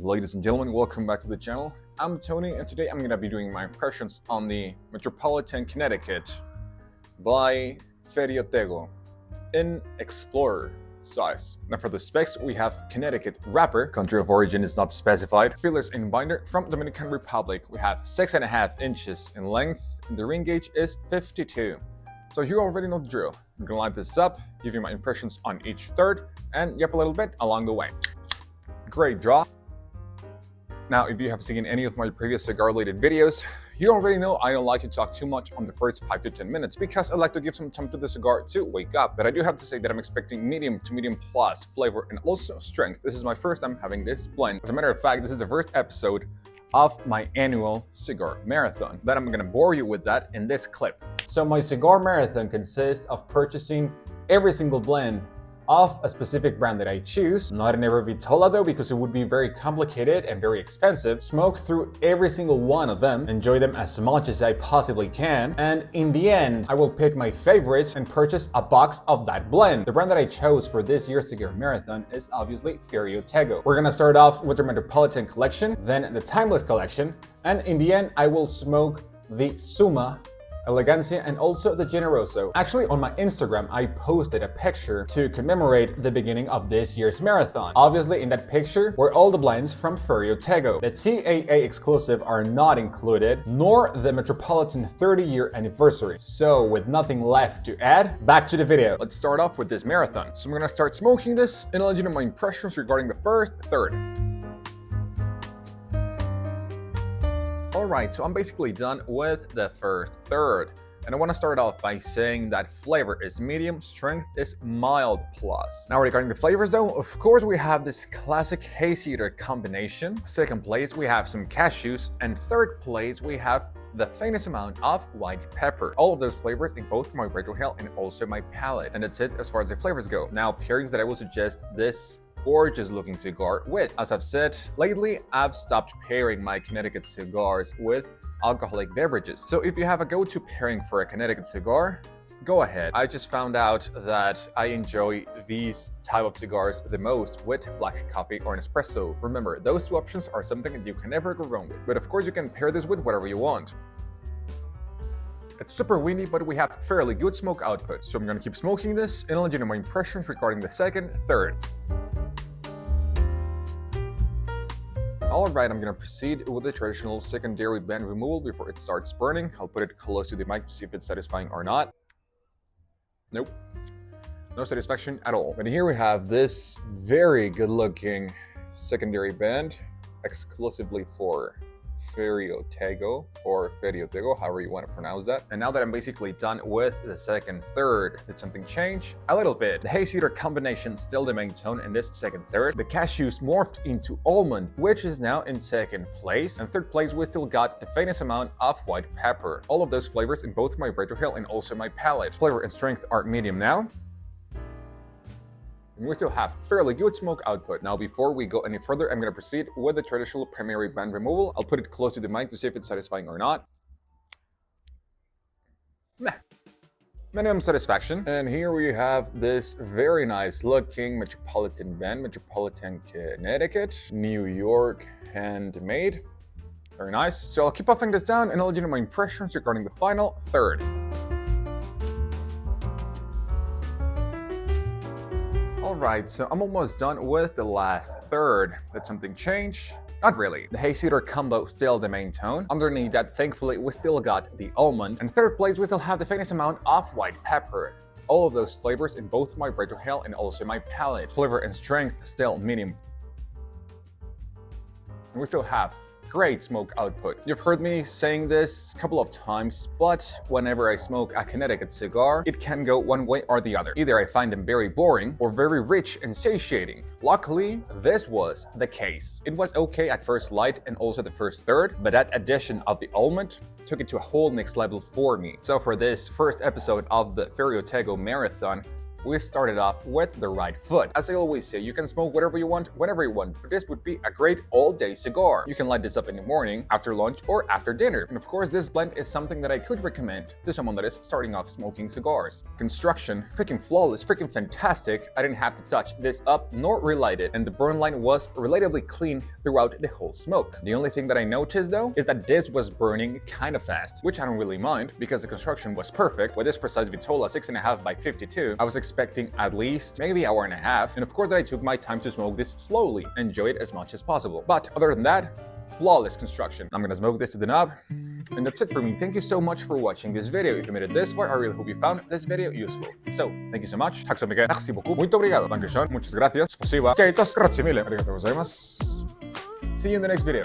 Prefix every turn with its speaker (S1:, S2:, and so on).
S1: Ladies and gentlemen, welcome back to the channel. I'm Tony, and today I'm going to be doing my impressions on the Metropolitan, Connecticut by Ferio Tego in Explorer size. Now for the specs, we have Connecticut wrapper, country of origin is not specified, fillers in binder from Dominican Republic. We have 6.5 inches in length, and the ring gauge is 52. So you already know the drill. I'm going to line this up, give you my impressions on each third, and yep a little bit along the way. Great draw. Now, if you have seen any of my previous cigar-related videos, you already know I don't like to talk too much on the first 5 to 10 minutes because I like to give some time to the cigar to wake up. But I do have to say that I'm expecting medium to medium plus flavor and also strength. This is my first time having this blend. As a matter of fact, this is the first episode of my annual cigar marathon. Then I'm gonna bore you with that in this clip. So my cigar marathon consists of purchasing every single blend of a specific brand that I choose, not in every vitola though, because it would be very complicated and very expensive. Smoke through every single one of them, enjoy them as much as I possibly can, and in the end, I will pick my favorite and purchase a box of that blend. The brand that I chose for this year's cigar marathon is obviously Ferio Tego. We're gonna start off with the Metropolitan collection, then the Timeless collection, and in the end, I will smoke the Suma, Elegancia, and also the Generoso. Actually, on my Instagram, I posted a picture to commemorate the beginning of this year's marathon. Obviously, in that picture were all the blends from Ferio Tego. The TAA exclusive are not included, nor the Metropolitan 30-year anniversary. So, with nothing left to add, back to the video. Let's start off with this marathon. So I'm gonna start smoking this, and I'll let you know my impressions regarding the first third. Alright, so I'm basically done with the first third. And I want to start off by saying that flavor is medium, strength is mild plus. Now regarding the flavors though, of course we have this classic hazy eater combination. Second place we have some cashews, and third place we have the faintest amount of white pepper. All of those flavors in both my retrohale and also my palate. And that's it as far as the flavors go. Now pairings that I will suggest this gorgeous looking cigar with. As I've said, lately I've stopped pairing my Connecticut cigars with alcoholic beverages. So if you have a go-to pairing for a Connecticut cigar, go ahead. I just found out that I enjoy these type of cigars the most with black coffee or an espresso. Remember, those two options are something that you can never go wrong with. But of course you can pair this with whatever you want. It's super windy, but we have fairly good smoke output. So I'm gonna keep smoking this and I'll let you know my impressions regarding the second, third. Alright, I'm gonna proceed with the traditional secondary band removal before it starts burning. I'll put it close to the mic to see if it's satisfying or not. Nope. No satisfaction at all. But here we have this very good looking secondary band exclusively for Ferio Tego or Ferio Tego, however you want to pronounce that. And now that I'm basically done with the second third, did something change? A little bit. The hazy eater combination still the main tone in this second third. The cashews morphed into almond, which is now in second place. And third place, we still got the faintest amount of white pepper. All of those flavors in both my retrohale and also my palate. Flavor and strength are medium now. And we still have fairly good smoke output. Now before we go any further, I'm going to proceed with the traditional primary band removal. I'll put it close to the mic to see if it's satisfying or not. Meh. Minimum satisfaction. And here we have this very nice looking Metropolitan band, Metropolitan Connecticut, New York handmade. Very nice. So I'll keep puffing this down and I'll let you know my impressions regarding the final third. Alright, so I'm almost done with the last third. Did something change? Not really. The hazy eater combo still the main tone. Underneath that, thankfully, we still got the almond. And third place, we still have the faintest amount of white pepper. All of those flavors in both my retrohale and also my palate. Flavor and strength still medium. And we still have great smoke output. You've heard me saying this a couple of times, but whenever I smoke a Connecticut cigar, it can go one way or the other. Either I find them very boring or very rich and satiating. Luckily, this was the case. It was okay at first light and also the first third, but that addition of the almond took it to a whole next level for me. So for this first episode of the Ferio Tego Marathon, we started off with the right foot. As I always say, you can smoke whatever you want, whenever you want, but this would be a great all-day cigar. You can light this up in the morning, after lunch, or after dinner. And of course, this blend is something that I could recommend to someone that is starting off smoking cigars. Construction, freaking flawless, freaking fantastic. I didn't have to touch this up nor relight it, and the burn line was relatively clean throughout the whole smoke. The only thing that I noticed though is that this was burning kind of fast, which I don't really mind because the construction was perfect. With this precise Vitola 6.5 by 52, I was expecting at least maybe hour and a half, and of course that I took my time to smoke this slowly, enjoy it as much as possible. But other than that, flawless construction. I'm gonna smoke this to the knob, and that's it for me. Thank you so much for watching this video. If you made it this far, I really hope you found this video useful. So, thank you so much. Tack så mycket. Merci beaucoup. Muito obrigado. Dankeschön. Muchas gracias. Spasiba. Keitos. Grazie mille. Arigatou gozaimasu. See you in the next video.